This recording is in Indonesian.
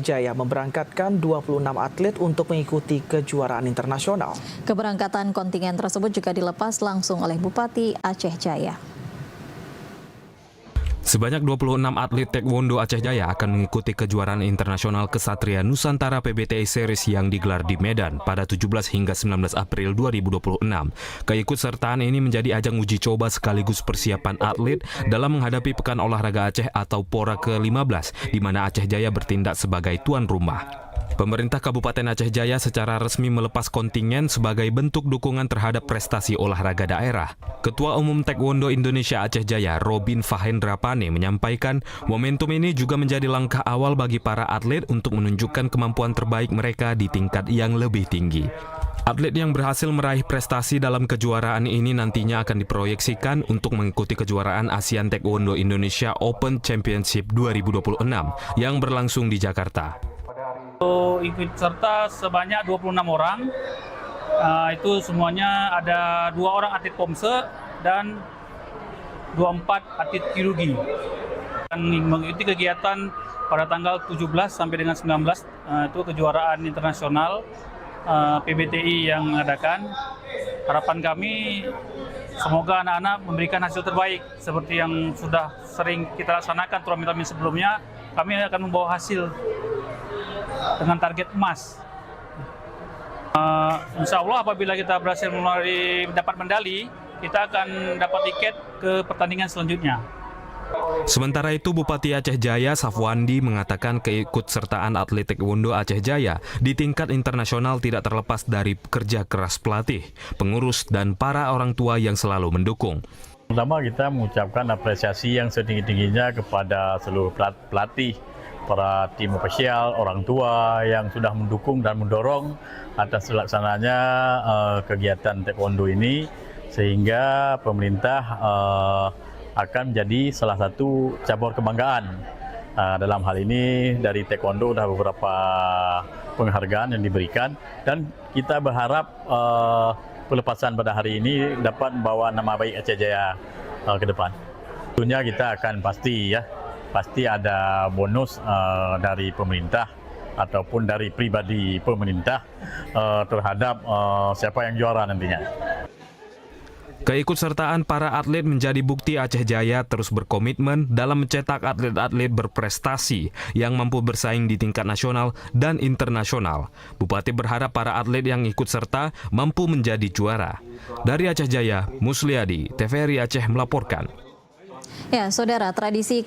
Jaya memberangkatkan 26 atlet untuk mengikuti kejuaraan internasional. Keberangkatan kontingen tersebut juga dilepas langsung oleh Bupati Aceh Jaya. Sebanyak 26 atlet taekwondo Aceh Jaya akan mengikuti kejuaraan internasional Kesatria Nusantara PBTI Series yang digelar di Medan pada 17 hingga 19 April 2026. Keikutsertaan ini menjadi ajang uji coba sekaligus persiapan atlet dalam menghadapi Pekan Olahraga Aceh atau PORA ke-15, di mana Aceh Jaya bertindak sebagai tuan rumah. Pemerintah Kabupaten Aceh Jaya secara resmi melepas kontingen sebagai bentuk dukungan terhadap prestasi olahraga daerah. Ketua Umum Taekwondo Indonesia Aceh Jaya, Robin Fahendra Pane, menyampaikan momentum ini juga menjadi langkah awal bagi para atlet untuk menunjukkan kemampuan terbaik mereka di tingkat yang lebih tinggi. Atlet yang berhasil meraih prestasi dalam kejuaraan ini nantinya akan diproyeksikan untuk mengikuti kejuaraan ASEAN Taekwondo Indonesia Open Championship 2026 yang berlangsung di Jakarta. Ikut serta sebanyak 26 orang, itu semuanya ada 2 orang atlet POMSE dan 24 atlet kirurgi. Dan mengikuti kegiatan pada tanggal 17 sampai dengan 19 itu kejuaraan internasional PBTI yang mengadakan. Harapan kami semoga anak-anak memberikan hasil terbaik seperti yang sudah sering kita laksanakan turnamen sebelumnya. Kami akan membawa hasil dengan target emas. Insya Allah apabila kita berhasil dapat medali, kita akan dapat tiket ke pertandingan selanjutnya. Sementara itu, Bupati Aceh Jaya Safwandi mengatakan keikutsertaan atlet taekwondo Aceh Jaya di tingkat internasional tidak terlepas dari kerja keras pelatih, pengurus, dan para orang tua yang selalu mendukung. Pertama, kita mengucapkan apresiasi yang setinggi-tingginya kepada seluruh pelatih, para tim ofisial, orang tua yang sudah mendukung dan mendorong atas terlaksananya kegiatan taekwondo ini, sehingga pemerintah akan menjadi salah satu cabur kebanggaan. Dalam hal ini dari taekwondo sudah beberapa penghargaan yang diberikan, dan kita berharap pelepasan pada hari ini dapat membawa nama baik Aceh Jaya ke depan. Tentunya kita akan pasti ada bonus dari pemerintah ataupun dari pribadi pemerintah terhadap siapa yang juara nantinya. Keikutsertaan para atlet menjadi bukti Aceh Jaya terus berkomitmen dalam mencetak atlet-atlet berprestasi yang mampu bersaing di tingkat nasional dan internasional. Bupati berharap para atlet yang ikut serta mampu menjadi juara. Dari Aceh Jaya, Musliadi, TVRI Aceh melaporkan. Ya, saudara, tradisi